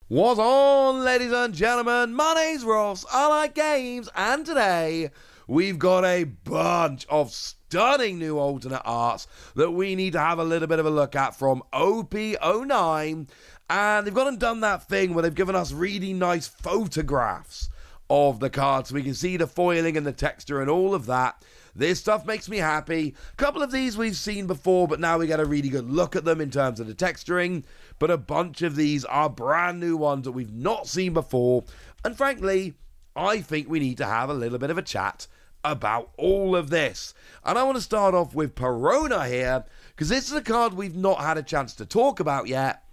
What's on, ladies and gentlemen? My name's Ross, I like games, and today we've got a bunch of stunning new alternate arts that we need to have a little bit of a look at from OP09, and they've gone and done that thing where they've given us really nice photographs of the cards so we can see the foiling and the texture and all of that. This stuff makes me happy. A couple of these we've seen before, but now we get a really good look at them in terms of the texturing. But a bunch of these are brand new ones that we've not seen before. And frankly, I think we need to have a little bit of a chat about all of this. And I want to start off with Perona here, because this is a card we've not had a chance to talk about yet.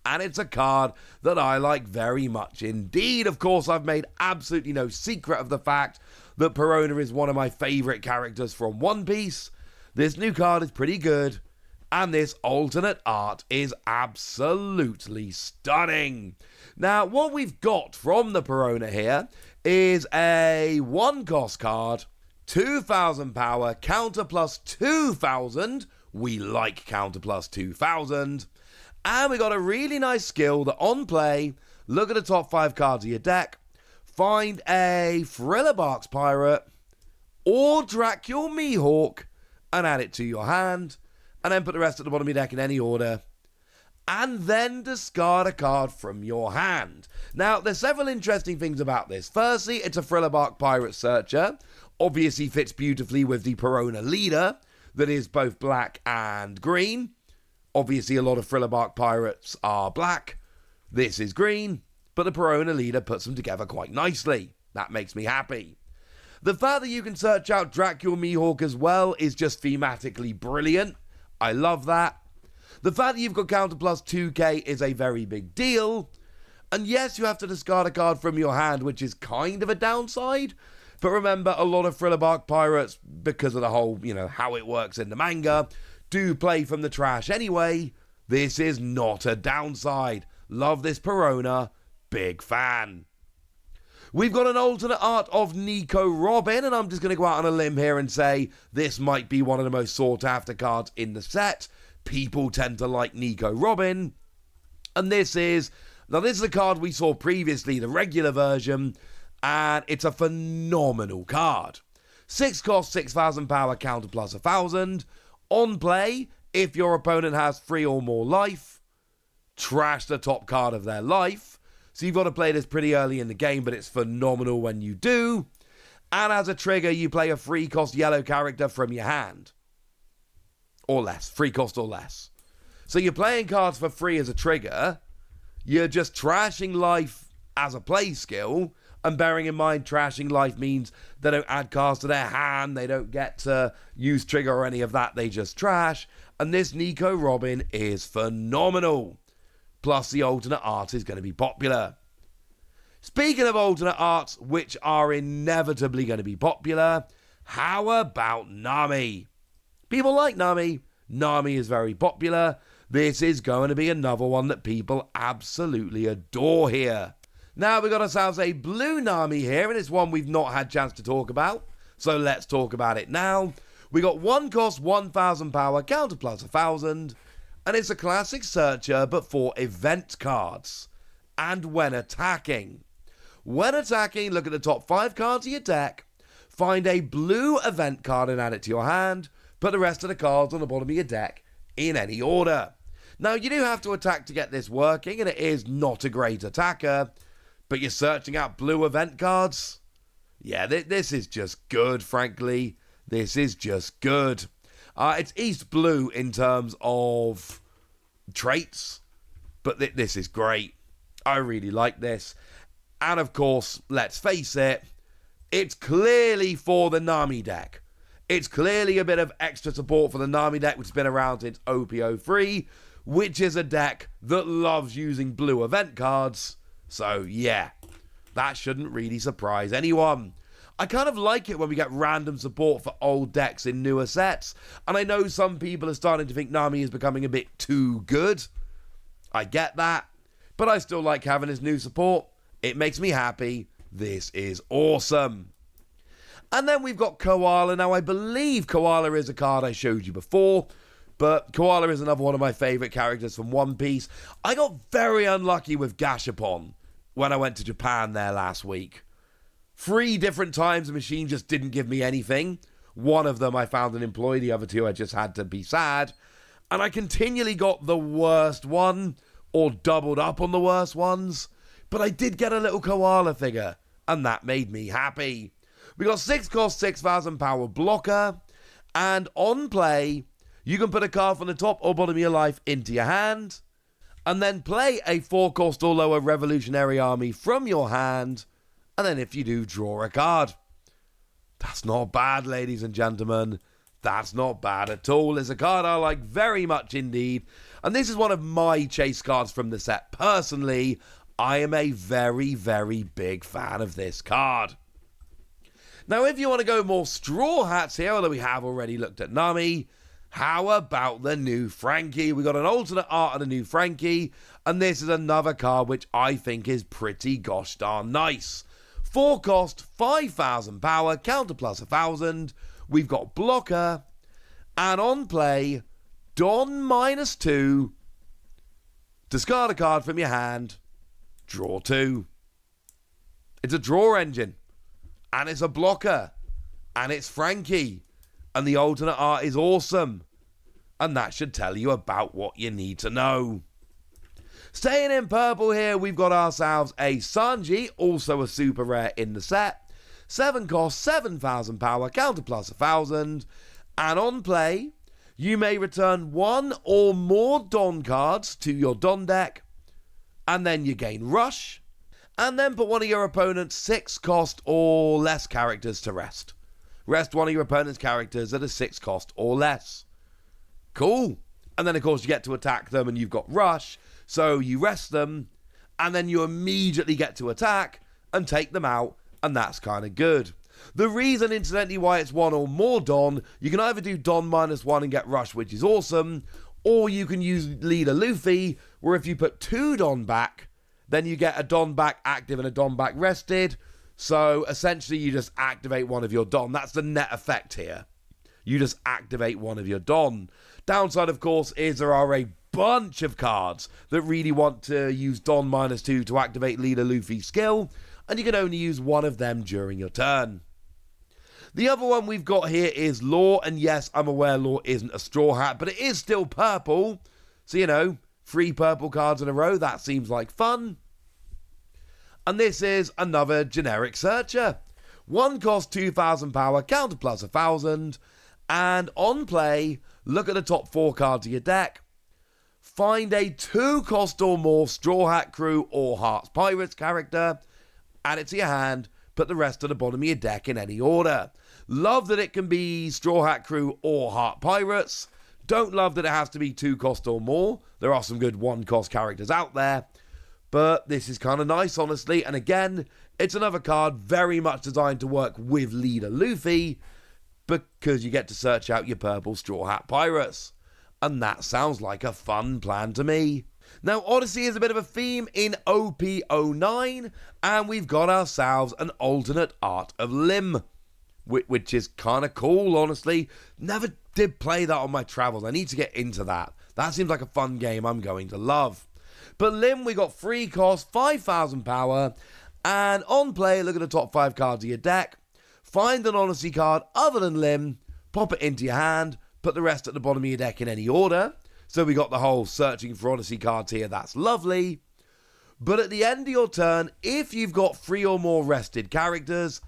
And it's a card that I like very much indeed. Of course, I've made absolutely no secret of the fact that Perona is one of my favourite characters from One Piece. This new card is pretty good, and this alternate art is absolutely stunning. Now, what we've got from the Perona here is a 1-cost card, 2,000 power, counter plus 2,000. We like counter plus 2,000. And we got a really nice skill that on play, look at the top 5 cards of your deck, find a Frillabark's Pirate or Dracule Mihawk and add it to your hand, and then put the rest at the bottom of your deck in any order, and then discard a card from your hand. Now, there's several interesting things about this. Firstly, it's a Frillabark Pirate Searcher. Obviously fits beautifully with the Perona leader that is both black and green. Obviously, a lot of Frillabark pirates are black. This is green, but the Perona leader puts them together quite nicely. That makes me happy. The fact that you can search out Dracula Mihawk as well is just thematically brilliant. I love that. The fact that you've got counter plus 2k is a very big deal. And yes, you have to discard a card from your hand, which is kind of a downside. But remember, a lot of Frillabark pirates, because of the whole, how it works in the manga, do play from the trash anyway. This is not a downside. Love this Perona. Big fan. We've got an alternate art of Nico Robin, and I'm just going to go out on a limb here and say this might be one of the most sought after cards in the set. People tend to like Nico Robin. And this is a card we saw previously, the regular version, and it's a phenomenal card. 6 cost, 6,000 power, counter plus 1,000. On play, if your opponent has 3 or more life, trash the top card of their life. So you've got to play this pretty early in the game, but it's phenomenal when you do. And as a trigger, you play a 3-cost yellow character from your hand. Or less. 3 cost or less. So you're playing cards for free as a trigger. You're just trashing life as a play skill. And bearing in mind, trashing life means they don't add cards to their hand, they don't get to use trigger or any of that, they just trash. And this Nico Robin is phenomenal. Plus, the alternate art is going to be popular. Speaking of alternate arts, which are inevitably going to be popular, how about Nami? People like Nami. Nami is very popular. This is going to be another one that people absolutely adore here. Now we've got ourselves a blue Nami here, and it's one we've not had a chance to talk about, so let's talk about it now. We got 1 cost, 1,000 power, counter plus 1,000, and it's a classic searcher, but for event cards. And when attacking, look at the top 5 cards of your deck, find a blue event card and add it to your hand, put the rest of the cards on the bottom of your deck in any order. Now, you do have to attack to get this working, and it is not a great attacker, but you're searching out blue event cards? Yeah, this is just good, frankly. This is just good. It's East Blue in terms of traits, but this is great. I really like this. And of course, let's face it, it's clearly for the Nami deck. It's clearly a bit of extra support for the Nami deck, which has been around since OP03, which is a deck that loves using blue event cards. So yeah, that shouldn't really surprise anyone. I kind of like it when we get random support for old decks in newer sets, and I know some people are starting to think Nami is becoming a bit too good. I get that, but I still like having his new support. It makes me happy. This is awesome. And then we've got Koala. Now, I believe Koala is a card I showed you before, But Koala is another one of my favourite characters from One Piece. I got very unlucky with Gashapon when I went to Japan there last week. 3 different times the machine just didn't give me anything. One of them I found an employee, the other 2 I just had to be sad. And I continually got the worst one, or doubled up on the worst ones. But I did get a little Koala figure, and that made me happy. We got 6 cost, 6,000 power blocker, and on play, you can put a card from the top or bottom of your life into your hand, and then play a 4 cost or lower Revolutionary Army from your hand, and then if you do, draw a card. That's not bad, ladies and gentlemen. That's not bad at all. It's a card I like very much indeed, and this is one of my chase cards from the set. Personally, I am a very, very big fan of this card. Now, if you want to go more Straw Hats here, although we have already looked at Nami, how about the new Franky? We got an alternate art and a new Franky, and this is another card which I think is pretty gosh darn nice. 4 cost, 5,000 power, counter plus 1,000. We've got blocker, and on play, Don -2, discard a card from your hand, draw 2. It's a draw engine, and it's a blocker, and it's Franky, and the alternate art is awesome, and that should tell you about what you need to know. Staying in purple here, we've got ourselves a Sanji, also a super rare in the set. 7 cost, 7,000 power, counter plus 1,000. And on play, you may return 1 or more Don cards to your Don deck. And then you gain Rush. And then put one of your opponent's 6 cost or less characters to rest. Rest one of your opponent's characters at a 6 cost or less. Cool. And then, of course, you get to attack them and you've got Rush. So you rest them. And then you immediately get to attack and take them out. And that's kind of good. The reason, incidentally, why it's 1 or more Don, you can either do Don -1 and get Rush, which is awesome, or you can use Leader Luffy, where if you put 2 Don back, then you get a Don back active and a Don back rested. So essentially, you just activate one of your Don. That's the net effect here. You just activate one of your Don. Downside, of course, is there are a bunch of cards that really want to use Don -2 to activate Leader Luffy's skill, and you can only use one of them during your turn. The other one we've got here is Law, and yes, I'm aware Law isn't a Straw Hat, but it is still purple, so 3 purple cards in a row, that seems like fun. And this is another generic searcher. 1 cost, 2,000 power, counter plus 1,000, and on play, look at the top 4 cards of your deck. Find a 2 cost or more Straw Hat Crew or Hearts Pirates character, add it to your hand, put the rest at the bottom of your deck in any order. Love that it can be Straw Hat Crew or Heart Pirates. Don't love that it has to be 2 cost or more. There are some good 1 cost characters out there. But this is kind of nice, honestly. And again, it's another card very much designed to work with Leader Luffy, because you get to search out your purple Straw Hat Pirates. And that sounds like a fun plan to me. Now, Odyssey is a bit of a theme in OP09, and we've got ourselves an alternate art of Lim, which is kind of cool, honestly. Never did play that on my travels. I need to get into that. That seems like a fun game I'm going to love. But Lim, we got 3 cost, 5,000 power, and on play, look at the top 5 cards of your deck. Find an Odyssey card other than Lim, pop it into your hand, put the rest at the bottom of your deck in any order. So we got the whole searching for Odyssey cards here. That's lovely. But at the end of your turn, if you've got 3 or more rested characters,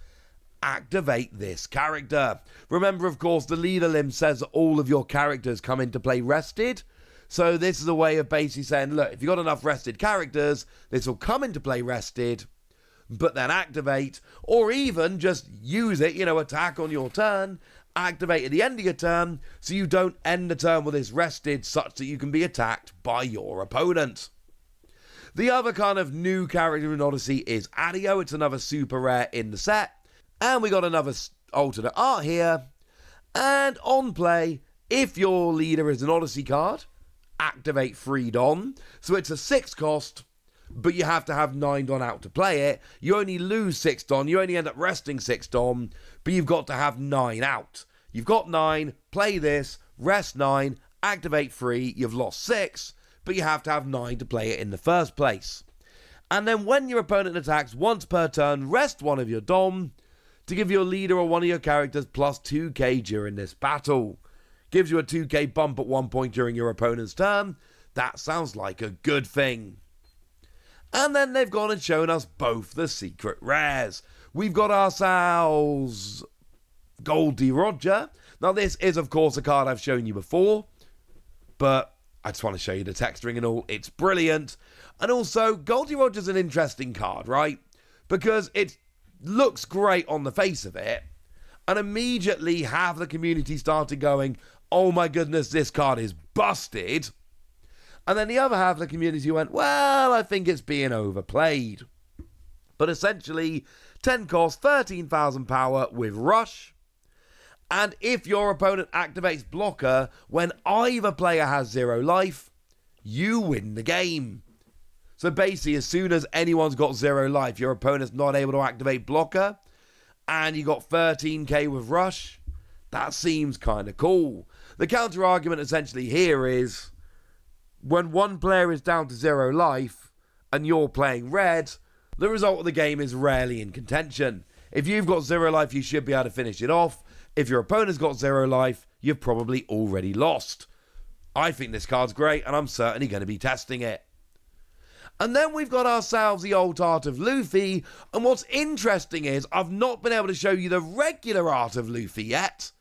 activate this character. Remember, of course, the Leader Lim says that all of your characters come into play rested. So this is a way of basically saying, look, if you've got enough rested characters, this will come into play rested, but then activate, or even just use it, attack on your turn, activate at the end of your turn, so you don't end the turn with this rested, such that you can be attacked by your opponent. The other kind of new character in Odyssey is Adio. It's another super rare in the set. And we got another alternate art here. And on play, if your leader is an Odyssey card, activate 3 Don. So it's a 6 cost, but you have to have 9 Don out to play it. You only lose 6 Don. You only end up resting 6 Don, but you've got to have 9 out. You've got 9, play this, rest 9, activate 3, you've lost 6, but you have to have 9 to play it in the first place. And then when your opponent attacks once per turn, rest one of your Dom to give your leader or one of your characters plus 2k during this battle. Gives you a 2k bump at one point during your opponent's turn. That sounds like a good thing. And then they've gone and shown us both the secret rares. We've got ourselves Goldie Roger. Now this is of course a card I've shown you before, but I just want to show you the texturing and all. It's brilliant. And also, Goldie Roger's an interesting card, right? Because it looks great on the face of it, and immediately half the community started going, oh my goodness, this card is busted. And then the other half of the community went, well, I think it's being overplayed. But essentially, 10 cost, 13,000 power with Rush. And if your opponent activates Blocker when either player has 0 life, you win the game. So basically, as soon as anyone's got 0 life, your opponent's not able to activate Blocker, and you got 13k with Rush, that seems kind of cool. The counter argument essentially here is, when one player is down to 0 life, and you're playing red, the result of the game is rarely in contention. If you've got 0 life, you should be able to finish it off. If your opponent's got 0 life, you've probably already lost. I think this card's great, and I'm certainly going to be testing it. And then we've got ourselves the old art of Luffy, and what's interesting is I've not been able to show you the regular art of Luffy yet,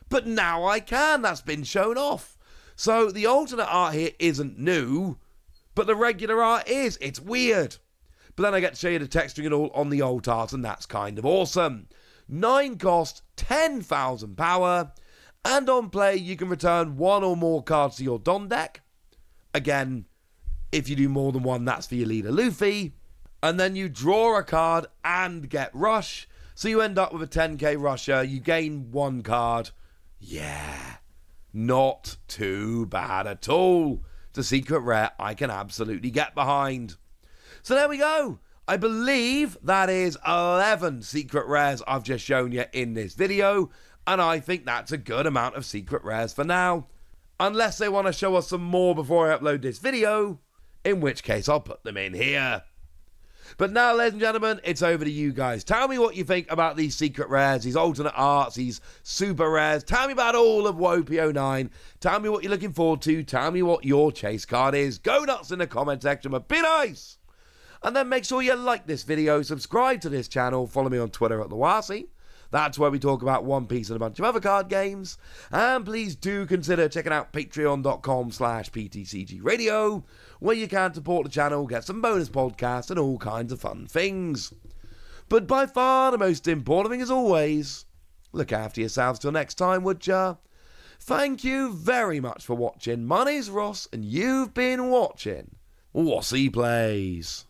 but now I can. That's been shown off. So the alternate art here isn't new, but the regular art is. It's weird. But then I get to show you the texturing and all on the old art, and that's kind of awesome. 9 cost, 10,000 power, and on play you can return 1 or more cards to your Don deck. Again, if you do more than 1, that's for your leader Luffy. And then you draw a card and get Rush, so you end up with a 10k Rusher. You gain 1 card. Yeah, not too bad at all. It's a secret rare I can absolutely get behind. So there we go. I believe that is 11 secret rares I've just shown you in this video, and I think that's a good amount of secret rares for now. Unless they want to show us some more before I upload this video, in which case I'll put them in here. But now, ladies and gentlemen, it's over to you guys. Tell me what you think about these secret rares, these alternate arts, these super rares. Tell me about all of WOPO9. Tell me what you're looking forward to. Tell me what your chase card is. Go nuts in the comment section, but be nice. And then make sure you like this video, subscribe to this channel, follow me on Twitter at TheWasi. That's where we talk about One Piece and a bunch of other card games. And please do consider checking out patreon.com/PTCGradio, where you can support the channel, get some bonus podcasts and all kinds of fun things. But by far the most important thing, as always, look after yourselves till next time, would ya? Thank you very much for watching. My name's Ross, and you've been watching Wasi Plays.